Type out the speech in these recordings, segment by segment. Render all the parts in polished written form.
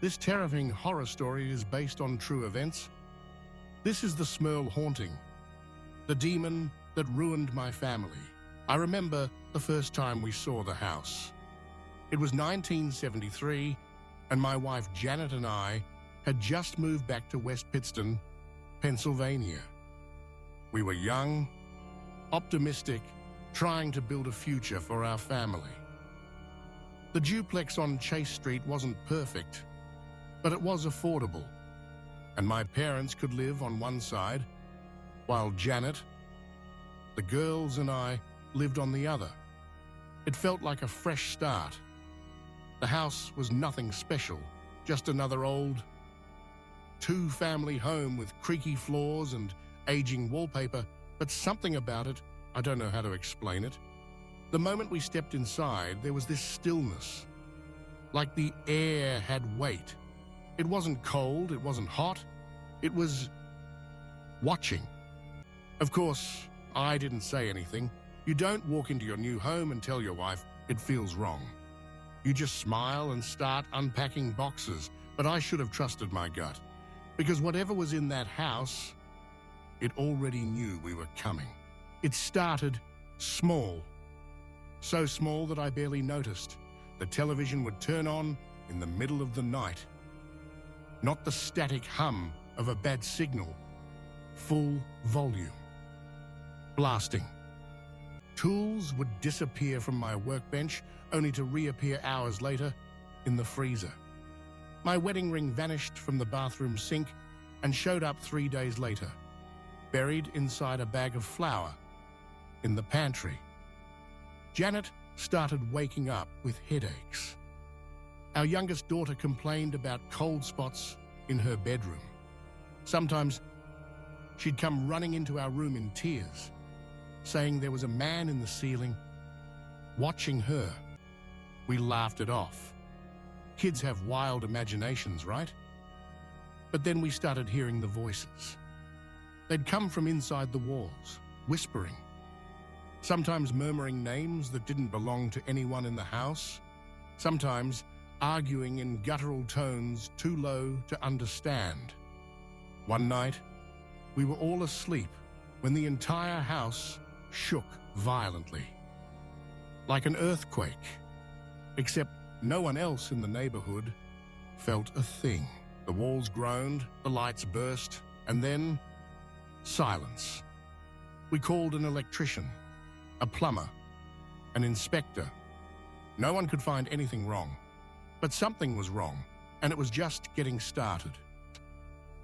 This terrifying horror story is based on true events. This is the Smurl haunting, the demon that ruined my family. I remember the first time we saw the house. It was 1973, and my wife Janet and I had just moved back to West Pittston, Pennsylvania. We were young, optimistic, trying to build a future for our family. The duplex on Chase Street wasn't perfect, but it was affordable, and my parents could live on one side, while Janet, the girls, and I lived on the other. It felt like a fresh start. The house was nothing special, just another old two-family home with creaky floors and aging wallpaper, but something about it, I don't know how to explain it. The moment we stepped inside, there was this stillness, like the air had weight. It wasn't cold, it wasn't hot, it was watching. Of course, I didn't say anything. You don't walk into your new home and tell your wife it feels wrong. You just smile and start unpacking boxes, but I should have trusted my gut, because whatever was in that house, it already knew we were coming. It started small, so small that I barely noticed. The television would turn on in the middle of the night. Not the static hum of a bad signal, full volume, blasting. Tools would disappear from my workbench, only to reappear hours later in the freezer. My wedding ring vanished from the bathroom sink and showed up 3 days later, buried inside a bag of flour in the pantry. Janet started waking up with headaches. Our youngest daughter complained about cold spots in her bedroom. Sometimes she'd come running into our room in tears, saying there was a man in the ceiling watching her. We laughed it off. Kids have wild imaginations, right? But then we started hearing the voices. They'd come from inside the walls, whispering, sometimes murmuring names that didn't belong to anyone in the house, sometimes arguing in guttural tones too low to understand. One night, we were all asleep when the entire house shook violently, like an earthquake, except no one else in the neighborhood felt a thing. The walls groaned, the lights burst, and then silence. We called an electrician, a plumber, an inspector. No one could find anything wrong, but something was wrong, and it was just getting started.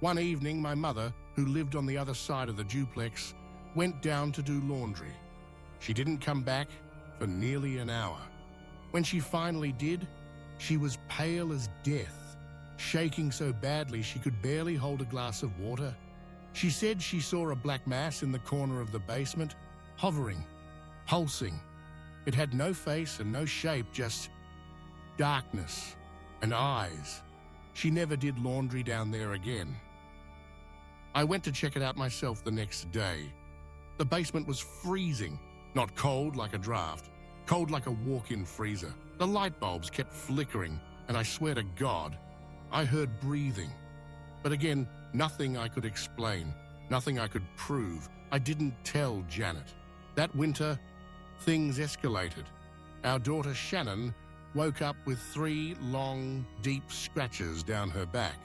One evening, my mother, who lived on the other side of the duplex, went down to do laundry. She didn't come back for nearly an hour. When she finally did, she was pale as death, shaking so badly she could barely hold a glass of water. She said she saw a black mass in the corner of the basement, hovering, pulsing. It had no face and no shape, just darkness and eyes. She never did laundry down there again. I went to check it out myself the next day. The basement was freezing, not cold like a draft, cold like a walk-in freezer. The light bulbs kept flickering, and I swear to God, I heard breathing. But again, nothing I could explain, nothing I could prove. I didn't tell Janet. That winter, things escalated. Our daughter Shannon woke up with 3 long, deep scratches down her back.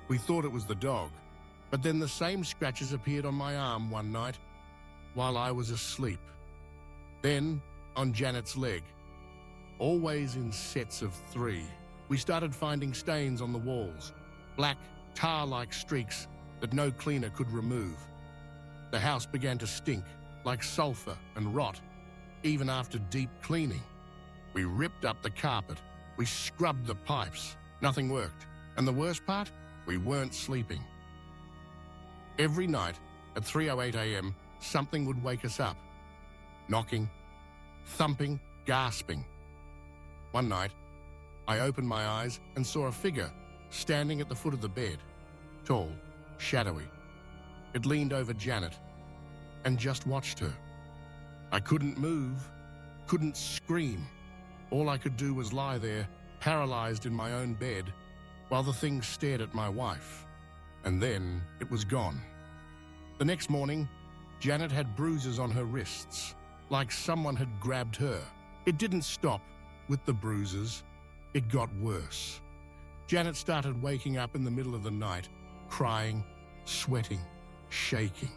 We thought it was the dog, but then the same scratches appeared on my arm one night while I was asleep. Then on Janet's leg, always in sets of 3. We started finding stains on the walls, black, tar-like streaks that no cleaner could remove. The house began to stink, like sulfur and rot, even after deep cleaning. We ripped up the carpet. We scrubbed the pipes. Nothing worked. And the worst part? We weren't sleeping. Every night at 3:08 a.m., something would wake us up. Knocking, thumping, gasping. One night, I opened my eyes and saw a figure standing at the foot of the bed. Tall, shadowy. It leaned over Janet and just watched her. I couldn't move, couldn't scream. All I could do was lie there, paralyzed in my own bed, while the thing stared at my wife, and then it was gone. The next morning, Janet had bruises on her wrists, like someone had grabbed her. It didn't stop with the bruises. It got worse. Janet started waking up in the middle of the night, crying, sweating, shaking.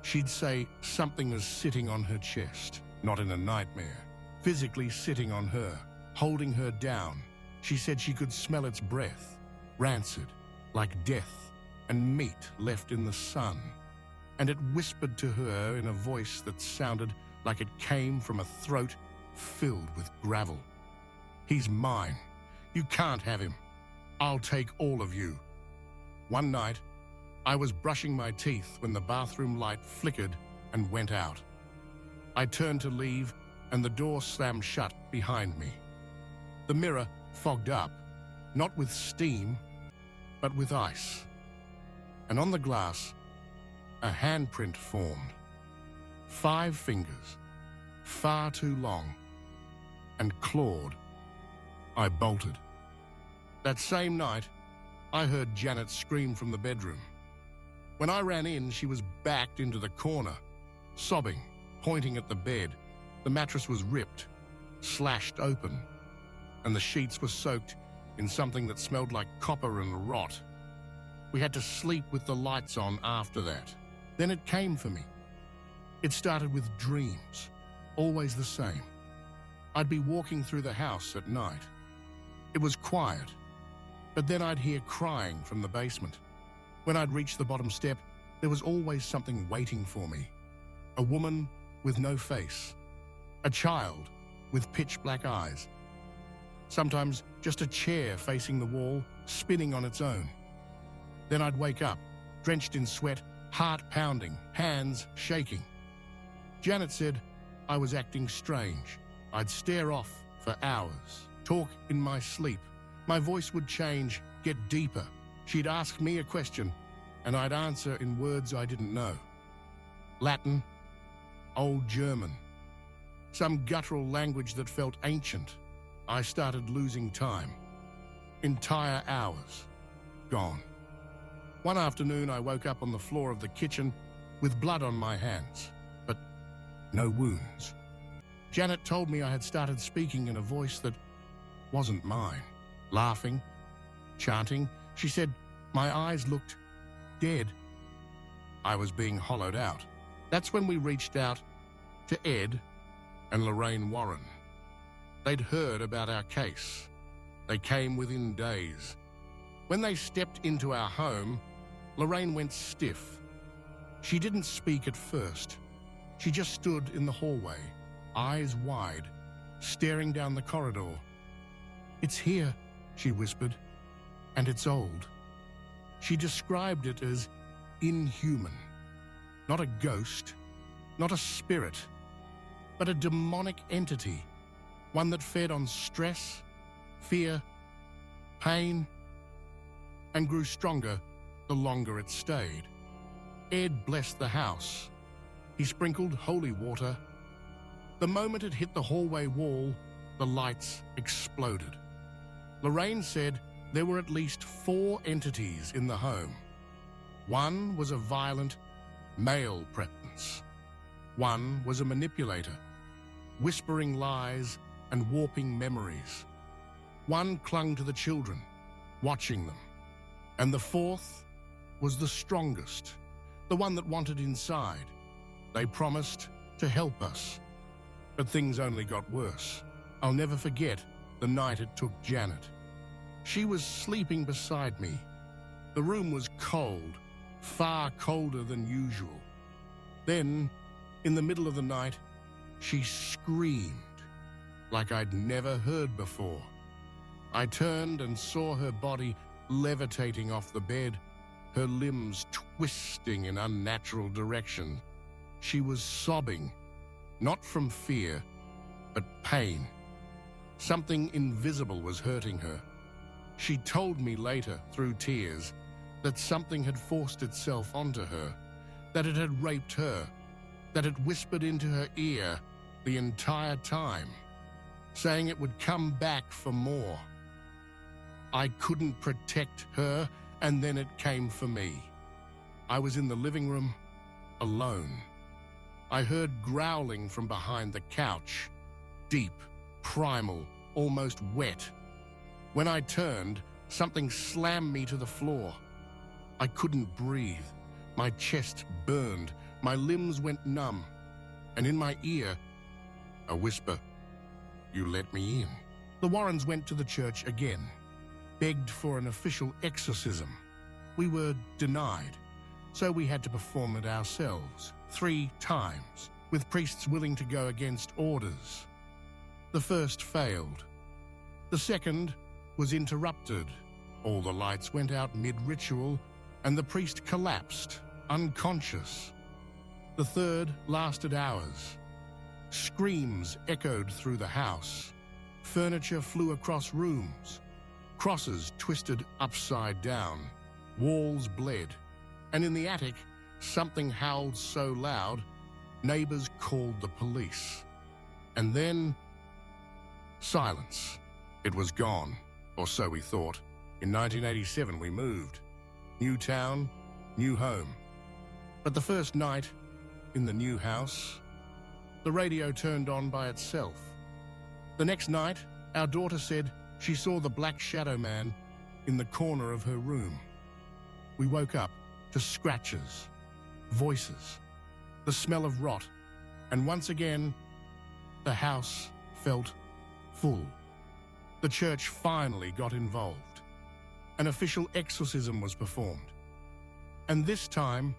She'd say something was sitting on her chest, not in a nightmare, physically sitting on her, holding her down. She said she could smell its breath, rancid, like death and meat left in the sun. And it whispered to her in a voice that sounded like it came from a throat filled with gravel. "He's mine. You can't have him. I'll take all of you." One night, I was brushing my teeth when the bathroom light flickered and went out. I turned to leave, and the door slammed shut behind me. The mirror fogged up, not with steam, but with ice. And on the glass, a handprint formed. 5 fingers, far too long, and clawed. I bolted. That same night, I heard Janet scream from the bedroom. When I ran in, she was backed into the corner, sobbing, pointing at the bed. The mattress was ripped, slashed open, and the sheets were soaked in something that smelled like copper and rot. We had to sleep with the lights on after that. Then it came for me. It started with dreams, always the same. I'd be walking through the house at night. It was quiet, but then I'd hear crying from the basement. When I'd reach the bottom step, there was always something waiting for me. A woman with no face. A child with pitch black eyes. Sometimes just a chair facing the wall, spinning on its own. Then I'd wake up, drenched in sweat, heart pounding, hands shaking. Janet said I was acting strange. I'd stare off for hours, talk in my sleep. My voice would change, get deeper. She'd ask me a question, and I'd answer in words I didn't know. Latin, Old German, some guttural language that felt ancient. I started losing time. Entire hours, gone. One afternoon, I woke up on the floor of the kitchen with blood on my hands, but no wounds. Janet told me I had started speaking in a voice that wasn't mine, laughing, chanting. She said my eyes looked dead. I was being hollowed out. That's when we reached out to Ed and Lorraine Warren. They'd heard about our case. They came within days. When they stepped into our home, Lorraine went stiff. She didn't speak at first. She just stood in the hallway, eyes wide, staring down the corridor. "It's here," she whispered, "and it's old." She described it as inhuman. Not a ghost, not a spirit, but a demonic entity, one that fed on stress, fear, pain, and grew stronger the longer it stayed. Ed blessed the house. He sprinkled holy water. The moment it hit the hallway wall, the lights exploded. Lorraine said there were at least 4 entities in the home. One was a violent male presence. One was a manipulator, whispering lies and warping memories. One clung to the children, watching them. And the 4th was the strongest, the one that wanted inside. They promised to help us. But things only got worse. I'll never forget the night it took Janet. She was sleeping beside me. The room was cold, far colder than usual. Then, in the middle of the night, she screamed like I'd never heard before. I turned and saw her body levitating off the bed, her limbs twisting in unnatural direction. She was sobbing, not from fear, but pain. Something invisible was hurting her. She told me later, through tears, that something had forced itself onto her, that it had raped her, that it whispered into her ear the entire time, saying it would come back for more. I couldn't protect her, and then it came for me. I was in the living room, alone. I heard growling from behind the couch, deep, primal, almost wet. When I turned, something slammed me to the floor. I couldn't breathe. My chest burned. My limbs went numb. And in my ear, a whisper, "You let me in." The Warrens went to the church again, begged for an official exorcism. We were denied, so we had to perform it ourselves 3 times, with priests willing to go against orders. The first failed. The second was interrupted. All the lights went out mid-ritual, and the priest collapsed, unconscious. The third lasted hours. Screams echoed through the house. Furniture flew across rooms. Crosses twisted upside down. Walls bled. And in the attic, something howled so loud, neighbors called the police. And then, silence. It was gone, or so we thought. In 1987, we moved. New town, new home. But the first night, in the new house, the radio turned on by itself. The next night, our daughter said she saw the black shadow man in the corner of her room. We woke up to scratches, voices, the smell of rot, and once again, the house felt full. The church finally got involved. An official exorcism was performed. And this time,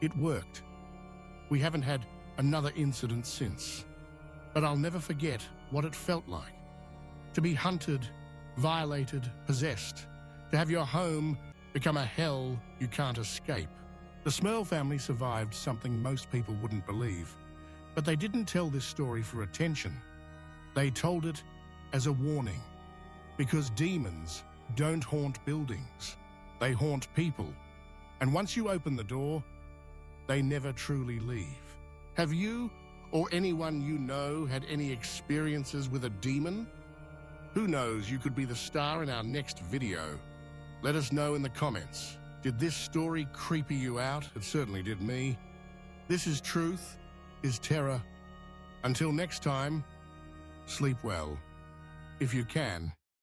it worked. We haven't had another incident since. But I'll never forget what it felt like. To be hunted, violated, possessed. To have your home become a hell you can't escape. The Smurl family survived something most people wouldn't believe. But they didn't tell this story for attention. They told it as a warning. Because demons don't haunt buildings. They haunt people. And once you open the door, they never truly leave. Have you or anyone you know had any experiences with a demon? Who knows, you could be the star in our next video. Let us know in the comments. Did this story creepy you out? It certainly did me. This is truth, is terror. Until next time, sleep well, if you can.